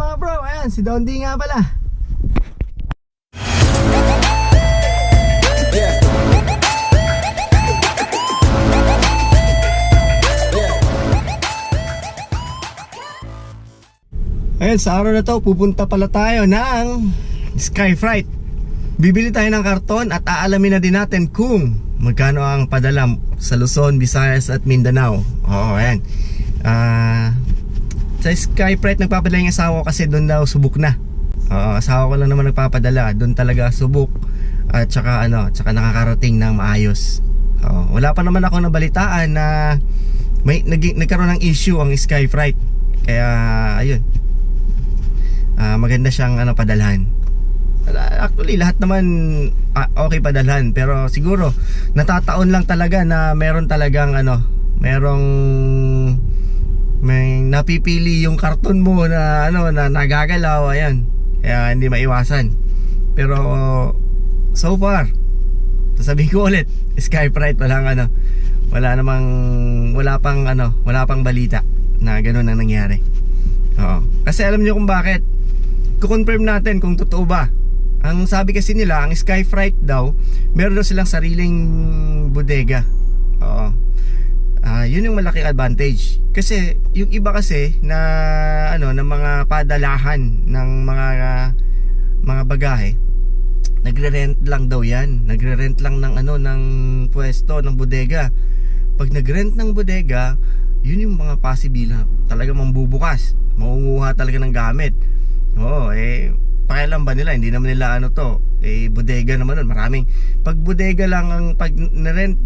mga bro? Ayan, si Dondi nga pala. Ayan, sa araw na to, pupunta pala tayo ng Skyfreight. Bibili tayo ng karton at aalamin na din natin kung magkano ang padala sa Luzon, Visayas at Mindanao. Oo, ayan. Sa Skyfreight nagpapadala yung asawa ko kasi doon daw subok na. Oo, asawa ko lang naman nagpapadala. Doon talaga subok at saka nakakarating ng maayos. Oo, wala pa naman ako nabalitaan na nagkaroon ng issue ang Skyfreight. Kaya ayun. Maganda siyang padalhan. Actually lahat naman okay padalhan, pero siguro natataon lang talaga na meron talagang may napipili yung karton mo na na nagagalaw, ayan. Kaya hindi maiwasan. Pero so far, sasabihin ko ulit, Skyfreight wala pang balita na gano'n ang nangyari. Oo. Kasi alam niyo kung bakit. Kukonfirm natin kung totoo ba. Ang sabi kasi nila, ang Skyfreight daw, meron daw silang sariling bodega. Oo. Yun yung malaking advantage. Kasi yung iba kasi na ng mga padalahan ng mga bagahe, nagre-rent lang daw yan. Nagre-rent lang ng pwesto, ng bodega. Pag nag-rent ng bodega, yun yung mga possible talaga mambubukas. Maunguha talaga ng gamit. Oo, pakialam ba nila? Hindi naman nila bodega naman nun. Maraming, pag bodega lang ang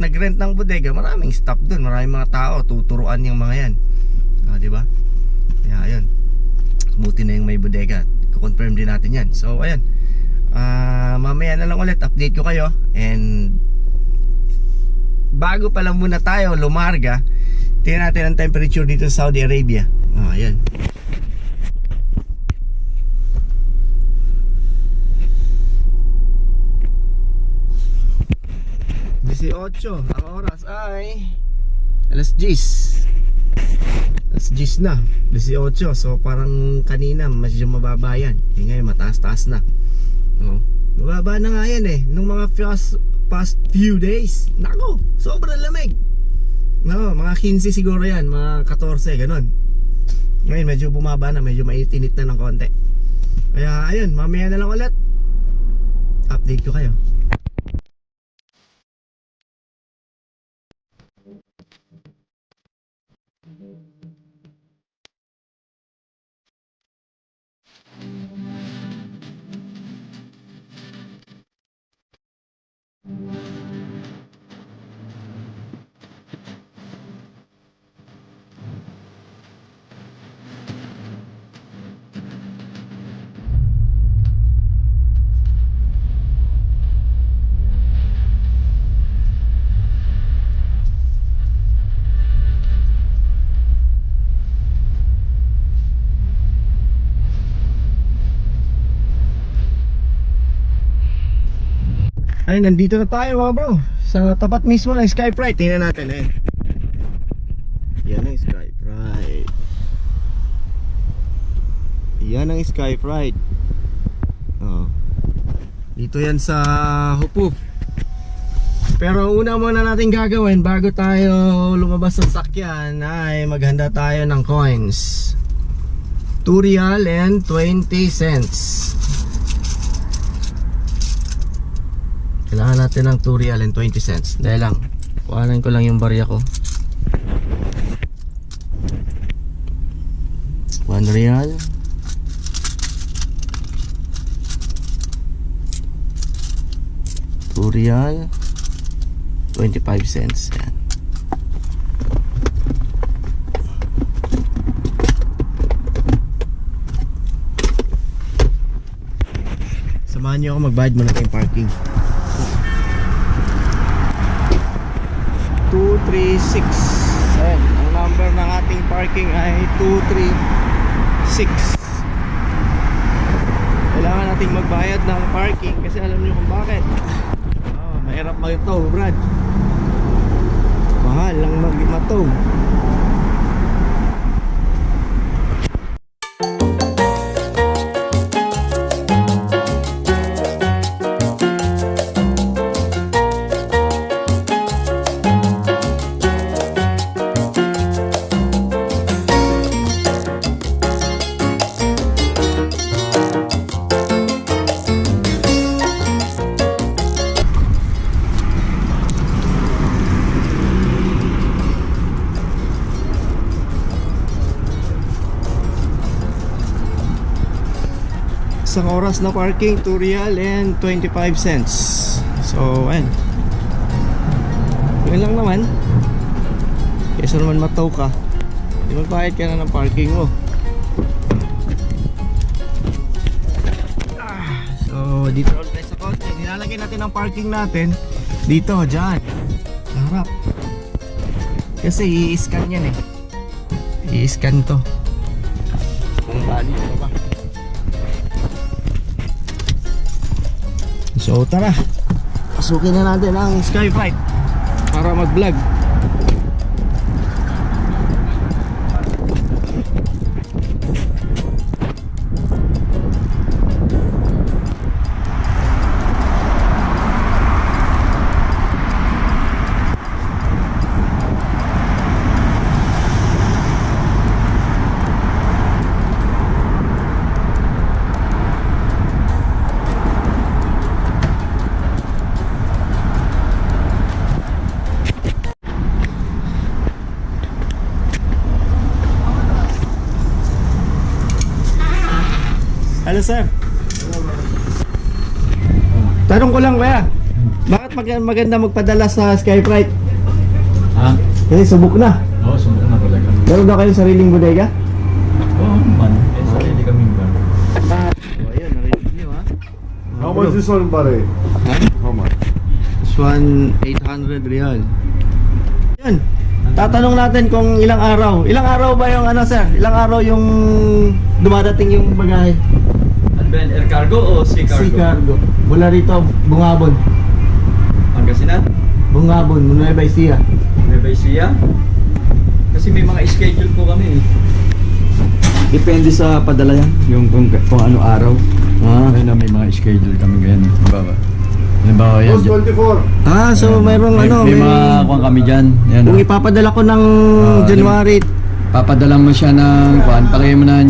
nag-rent ng bodega, maraming staff dun, maraming mga tao, tuturuan yung mga yan. Diba? Kaya ayun, buti na yung may bodega. Kukonfirm din natin yan. So ayun, mamaya na lang ulit update ko kayo. And bago pa lang muna tayo lumarga, tingnan natin ang temperature dito sa Saudi Arabia. Ayan. Ang oras ay alas 10 na 18. So parang kanina medyo mababa yan. Ngayon mataas-taas na. Mababa na nga yan nung mga past few days. Nako, sobrang lamig. Mga 15 siguro yan, mga 14, ganun. Ngayon medyo bumaba na, medyo mainit-init na ng konti. Kaya ayun, mamaya na lang ulit update ko kayo. Ay, nandito na tayo mga bro, sa tapat mismo ng Skyfreight. Tingnan natin Yan ang Skyfreight. Yan ang Skyfreight. Dito yan sa Hupuf. Pero una muna natin gagawin bago tayo lumabas sa sakyan ay maghanda tayo ng coins. 2 real and 20 cents. Kailangan natin ng 2 real and 20 cents. Dahil lang, kuhanan ko lang yung barya ko. 1 real. 2 real 25 cents. Yan. Samahan nyo ako, magbayad muna tayong parking. 236. Ayan, ang number ng ating parking ay 236. Kailangan nating magbayad ng parking kasi alam niyo kung bakit. Mahirap mag-tow, Brad. Mahal lang mag-tow. Isang oras na parking, 2 real and 25 cents. So, ayun. Yun lang naman. Kesa naman mataw ka, di magbayad ka na ng parking mo. So, dito ulit tayo sa kotse. Nilalagay natin ang parking natin dito, dyan sa harap. Kasi i-scan yan eh. I-scan to kung valid na ba. So tara, pasukin na natin ang Skyflight para mag-vlog. Hello sir. Tanong ko lang kuya, bakit maganda magpadala sa Skyflight? Ha? Kasi subok na. Oo, sumunod na talaga. Meron daw kayong sariling bodega? Oo, man. Eh, sarili kaming van. Oh, ayun, narinig nyo ha. How much this one, pare? Ha? How much? This one, 800 real. Yun, tatanong natin kung ilang araw. Ilang araw ba yung ano sir? Ilang araw yung dumadating yung bagahe? Advent Air Cargo o Sea Cargo? Sea Cargo. Mula rito, Bungabon. Pangasinan? Bungabon, Nueva Ecija. Nueva Ecija? Kasi may mga schedule po kami eh. Depende sa padala yan, yung kung ano araw. Ayun na, may mga schedule kami ganyan. Halimbawa yan. Post 24. Ah, so mayroong May, ano, may mga kuwan kami dyan. Yan, kung oh. ipapadala ko ng January Papadala mo siya ng kuwan, palagay mo na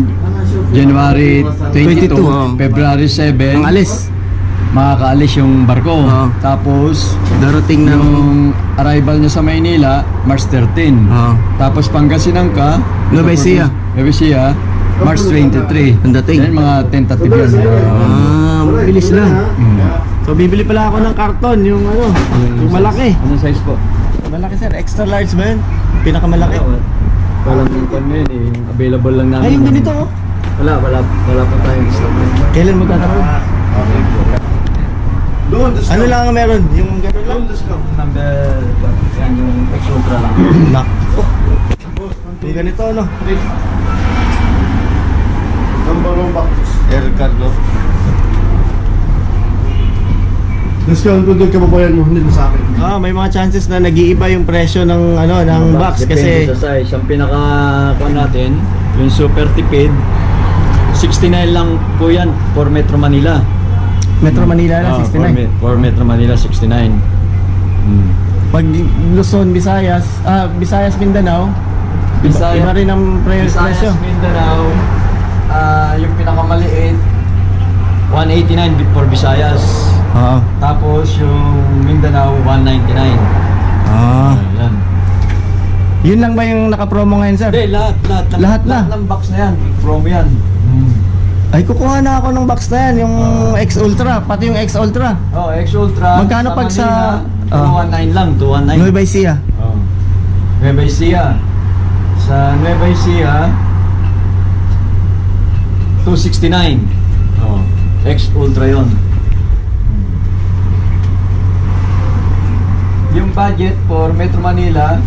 January 22, 22, oh. February 7. ang alis, Makakaalis yung barko. Oo. Tapos darating ng yung arrival niya sa Maynila, March 13. Tapos Pangasinan ka, Nueva Ecija. Nueva Ecija, March 23. Ang dating. Yan mga tentative yan. Mabilis lang. Mm. So bibili pala ako ng karton, yung ano, yung malaki. Anong size po? Malaki sir, extra large ba yun? Pinakamalaki. Walang yung yun eh, yung available lang namin. Ay, yung ganito oh. Wala pa tayong stock. Kailan magkakaroon? Don't discount. Ano lang ang meron? Yung gano'n lang? Don't discount. Number, yan yung extra lang. Nak. Yung ganito ano? Number 1 box. Air Cargo. Discount ko din kababayan mo, hindi na sa akin. Ah, may mga chances na nag-iiba yung presyo ng ano, ng box kasi Depende sa size. Yung pinaka natin, yung super tipid, 69 lang po yan for Metro Manila. Metro Manila na 69. For Metro Manila 69. Pag Luzon, Visayas, Visayas, Mindanao, iba rin ang presyo. Visayas, Mindanao, yung pinakamaliit 189 for Visayas. Oo. Tapos yung Mindanao 199. Yan. Yun lang ba yung naka-promo ngayon, sir? Hindi, lahat Lahat na? Lahat ng box na yan, promo yan. Ay, kukuha na ako ng box na yan, yung X Ultra, pati yung X Ultra. Oh, X Ultra. Magkano pag sa- Manila, 219 lang, 219. Nueva Ecija. Oh. Nueva Ecija. Sa Nueva Ecija 269. Oh. X Ultra 'yon. Yung budget for Metro Manila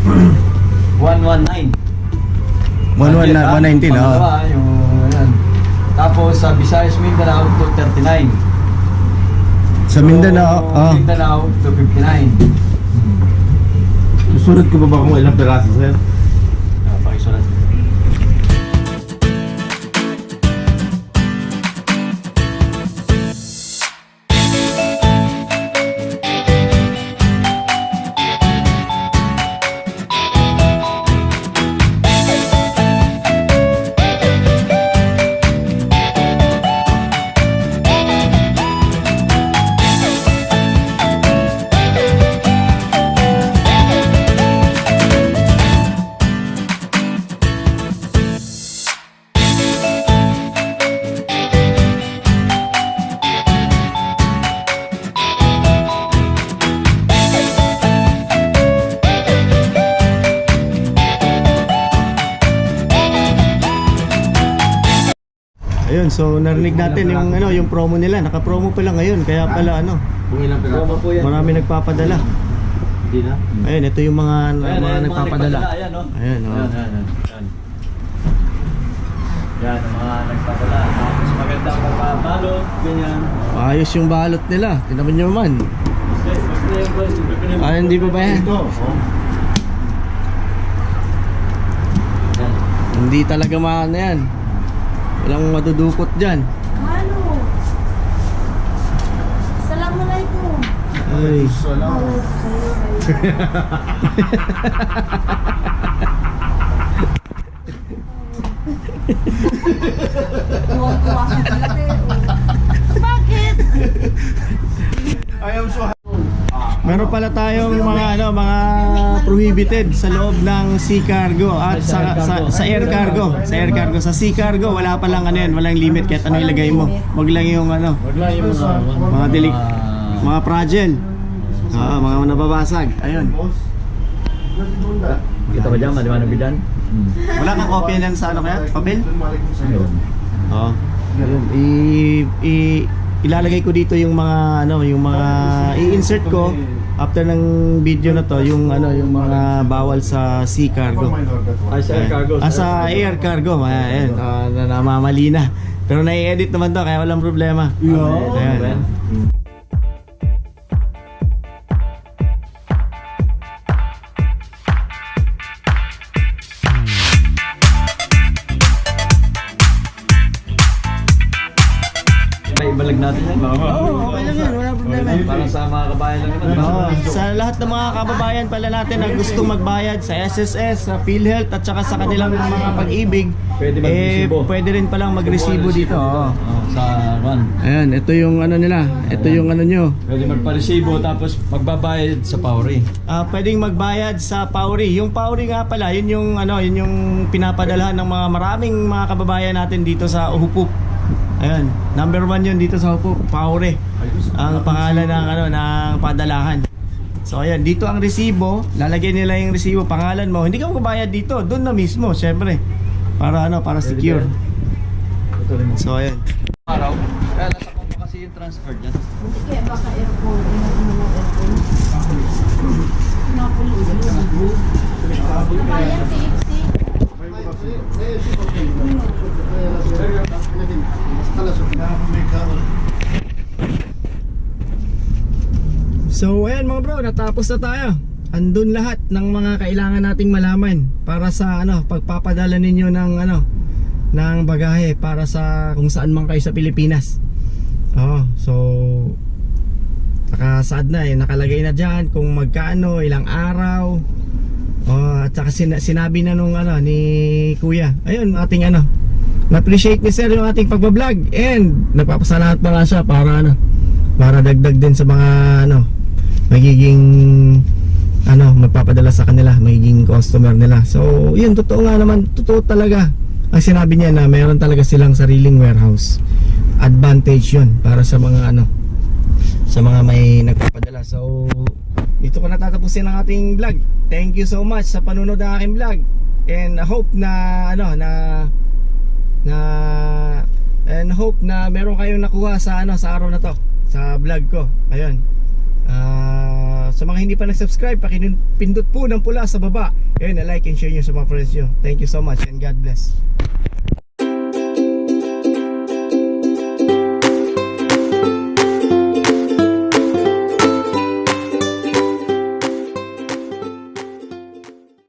119. 119, Pangalawa, yung yan. Tapos sa Visayas Mindanao 239. Sa Mindanao, Mindanao 259. Susunod ko ba kung ilang peraso, sir? Pakisulat. Ayun, so narinig natin yung ano, yung promo nila. Naka-promo pala ngayon, kaya pala ano, Kung ilang promo po yan. marami nagpapadala. Hindi na. Ayun, ito yung mga Ayan, mga ayan, nagpapadala. Ayan, oh. Ayan, oh. Ayan, ayan, ayan. Yan, ang mga nagpapadala. Tapos maganda ang pagpabalot, ganyan. Ayos yung balot nila. Tinaman nyo naman. Hindi pa ba yan? Yan. Hindi talaga maano yan. Walang madudukot dyan. Ano? Assalamualaikum. Ay. Tuwang-tuwa ka dati. Bakit? I am so Meron pala tayong mga ano, mga prohibited sa loob ng sea cargo at sa air cargo. Sa air cargo, sa sea cargo wala pa lang ano yan, walang limit kahit ano ilagay mo. Wag lang yung ano, Wag lang yung mga delik, mga fragile. Mga nababasag. Ayun. Kita ba dyan? Maliwanag ba dyan? Wala kang kopya niyan sa ano kaya? Papel? Ayun. Oo. Ayun. Ilalagay ko dito yung mga ano, yung mga i-insert ko after ng video na to, yung ano, yung mga bawal sa sea cargo. Ay, sa air cargo. Sa air cargo, ayan, namamali na. Pero nai-edit naman to, kaya walang problema. Ayan. Ibalag natin yan. Oo, okay lang yan, walang problema. Parang sa mga kabayan lang naman. Oo, sa lahat ng mga kababayan pala natin na gusto magbayad sa SSS, sa PhilHealth at saka sa kanilang mga pag-ibig, Pwede mag-resibo. pwede rin palang mag-resibo dito. Oo. Sa one. Ayan, ito yung ano nila, ito yung ano nyo. Pwede magparesibo tapos magbabayad sa Pauri. Pwedeng magbayad sa Pauri. Yung Pauri nga pala, yun yung ano, yun yung pinapadalahan ng mga maraming mga kababayan natin dito sa Uhupuk. Ayan, number 1 yun dito sa Uhupuk, Pauri. Ang pangalan ng ano, ng padalahan. So ayan, dito ang resibo, lalagyan nila yung resibo, pangalan mo. Hindi ka magbayad dito, doon na mismo, syempre. Para ano, para secure. So ayan. Araw. Kaya nasa kompa kasi yung transfer dyan. Hindi kaya baka airport. Ano mo airport? Napoli. Bayan KFC. So ayan mga bro, natapos na tayo. Andun lahat ng mga kailangan nating malaman para sa ano, pagpapadala ninyo ng ano, ng bagahe para sa kung saan man kayo sa Pilipinas. So nakasaad na nakalagay na diyan kung magkano, ilang araw. At saka sinabi na nung ano ni Kuya. Ayun, ating ano, na-appreciate ni Sir yung ating pagbablog and nagpapasalamat pa nga siya para ano, para dagdag din sa mga ano, magiging ano, magpapadala sa kanila, magiging customer nila. So, yun, totoo nga naman, totoo talaga ang sinabi niya na meron talaga silang sariling warehouse. Advantage yun para sa mga ano, sa mga may nagpapadala. So, dito ko natatapusin ang ating vlog. Thank you so much sa panunod ng aking vlog. And I hope na ano, and hope na meron kayong nakuha sa ano, sa araw na to, sa vlog ko. Ayun. Sa mga hindi pa nag-subscribe, pakipindot po ng pula sa baba. Ayun, like and share nyo sa mga friends nyo. Thank you so much and God bless.